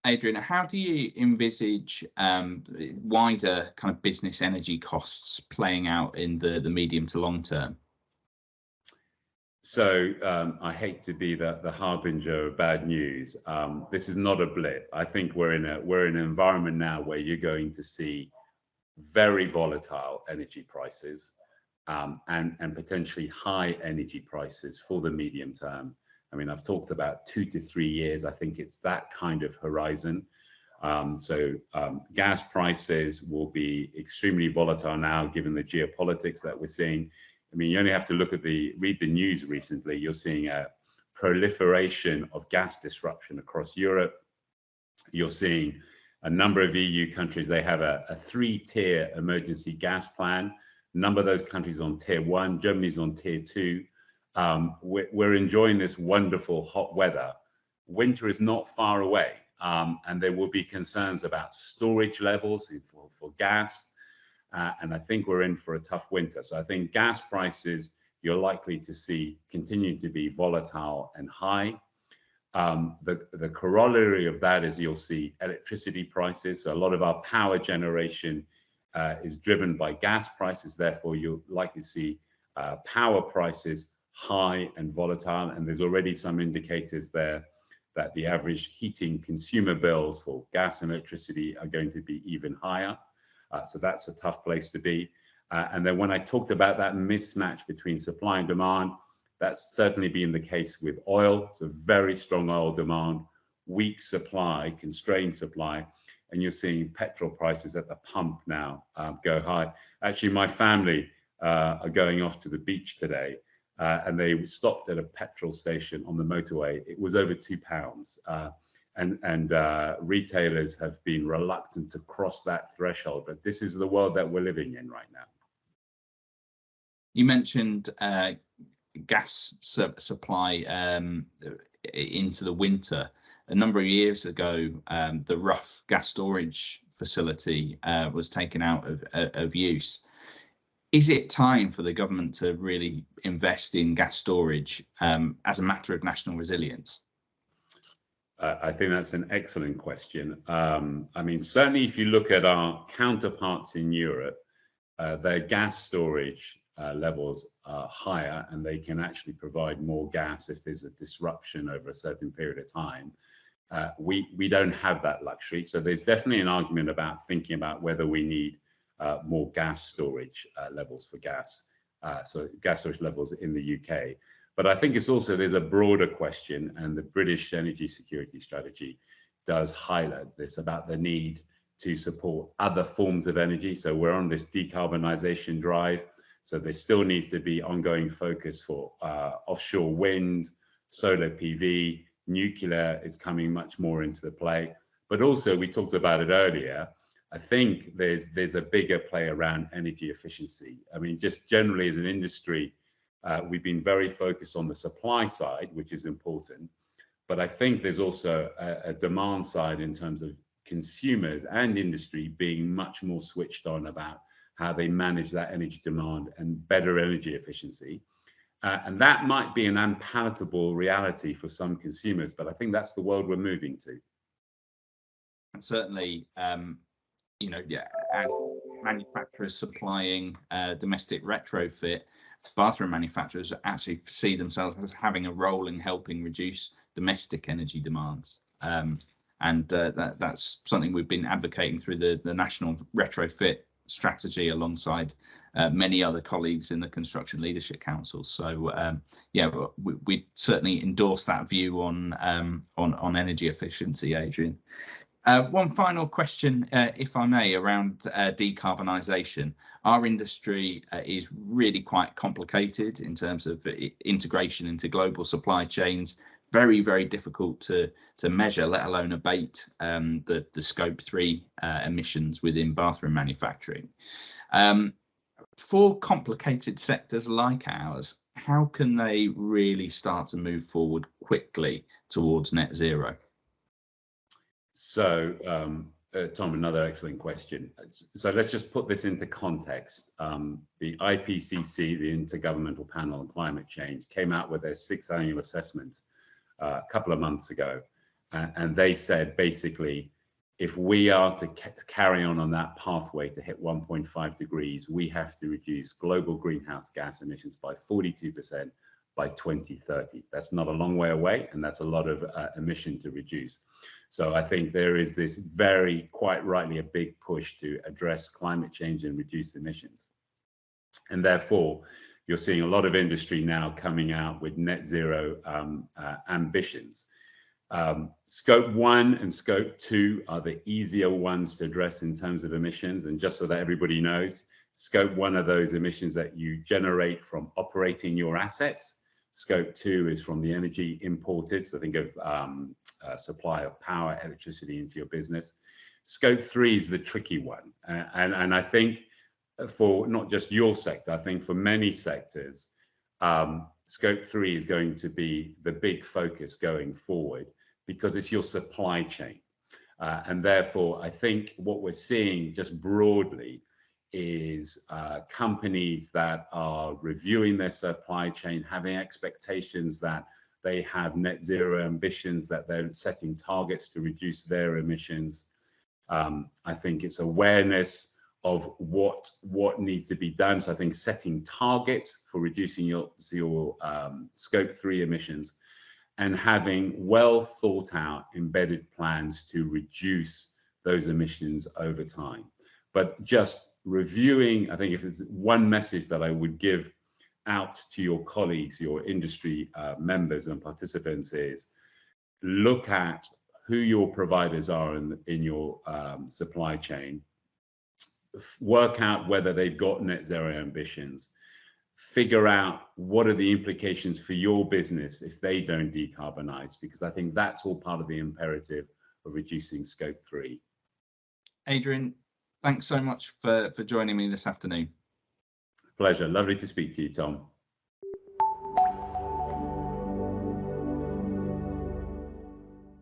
Adrian, how do you envisage wider kind of business energy costs playing out in the medium to long term? So I hate to be the harbinger of bad news. This is not a blip. I think we're in an environment now where you're going to see very volatile energy prices and potentially high energy prices for the medium term. I mean, I've talked about 2 to 3 years. I think it's that kind of horizon. Gas prices will be extremely volatile now, given the geopolitics that we're seeing. I mean, you only have to read the news recently. You're seeing a proliferation of gas disruption across Europe. You're seeing a number of EU countries, they have a 3-tier emergency gas plan. A number of those countries on tier 1, Germany's on tier 2. We're enjoying this wonderful hot weather. Winter is not far away, and there will be concerns about storage levels for gas. And I think we're in for a tough winter. So I think gas prices, you're likely to see continue to be volatile and high. The corollary of that is you'll see electricity prices. So a lot of our power generation is driven by gas prices. Therefore, you'll likely see power prices high and volatile. And there's already some indicators there that the average heating consumer bills for gas and electricity are going to be even higher. So that's a tough place to be. And then when I talked about that mismatch between supply and demand, that's certainly been the case with oil. So very strong oil demand, weak supply, constrained supply. And you're seeing petrol prices at the pump now go high. Actually, my family are going off to the beach today, and they stopped at a petrol station on the motorway. It was over £2. And retailers have been reluctant to cross that threshold. But this is the world that we're living in right now. You mentioned gas supply into the winter. A number of years ago, the Rough gas storage facility was taken out of use. Is it time for the government to really invest in gas storage as a matter of national resilience? I think that's an excellent question. I mean, certainly if you look at our counterparts in Europe, their gas storage levels are higher, and they can actually provide more gas if there's a disruption over a certain period of time. We don't have that luxury. So there's definitely an argument about thinking about whether we need more gas storage levels for gas. So gas storage levels in the UK. But I think it's also, there's a broader question, and the British energy security strategy does highlight this about the need to support other forms of energy. So we're on this decarbonisation drive. So there still needs to be ongoing focus for offshore wind, solar PV, nuclear is coming much more into the play. But also, we talked about it earlier, I think there's a bigger play around energy efficiency. I mean, just generally as an industry, we've been very focused on the supply side, which is important. But I think there's also a demand side in terms of consumers and industry being much more switched on about how they manage that energy demand and better energy efficiency. And that might be an unpalatable reality for some consumers, but I think that's the world we're moving to. And certainly, you know, yeah, as manufacturers supplying domestic retrofit, bathroom manufacturers actually see themselves as having a role in helping reduce domestic energy demands. That's something we've been advocating through the National Retrofit Strategy alongside many other colleagues in the Construction Leadership Council. So yeah, we certainly endorse that view on energy efficiency, Adrian. One final question, if I may, around decarbonisation. Our industry is really quite complicated in terms of integration into global supply chains. Very, very difficult to measure, let alone abate the scope 3 emissions within bathroom manufacturing. For complicated sectors like ours, how can they really start to move forward quickly towards net zero? So, Tom, another excellent question. So let's just put this into context. The IPCC, the Intergovernmental Panel on Climate Change, came out with their 6th annual assessment a couple of months ago. And they said, basically, if we are to carry on that pathway to hit 1.5 degrees, we have to reduce global greenhouse gas emissions by 42% by 2030. That's not a long way away, and that's a lot of emission to reduce. So I think there is this very, quite rightly, a big push to address climate change and reduce emissions. And therefore, you're seeing a lot of industry now coming out with net zero ambitions. Scope 1 and Scope 2 are the easier ones to address in terms of emissions. And just so that everybody knows, Scope 1 are those emissions that you generate from operating your assets. Scope 2 is from the energy imported. So think of supply of power, electricity into your business. Scope 3 is the tricky one. And I think for not just your sector, I think for many sectors, Scope 3 is going to be the big focus going forward because it's your supply chain. And therefore, I think what we're seeing just broadly is companies that are reviewing their supply chain, having expectations that they have net zero ambitions, that they're setting targets to reduce their emissions. I think it's awareness of what needs to be done. So I think setting targets for reducing your Scope 3 emissions and having well thought out embedded plans to reduce those emissions over time. But just reviewing, I think if there's one message that I would give out to your colleagues, your industry members and participants is look at who your providers are in your supply chain, work out whether they've got net zero ambitions, figure out what are the implications for your business if they don't decarbonize, because I think that's all part of the imperative of reducing Scope 3. Adrian, thanks so much for joining me this afternoon. Pleasure. Lovely to speak to you, Tom.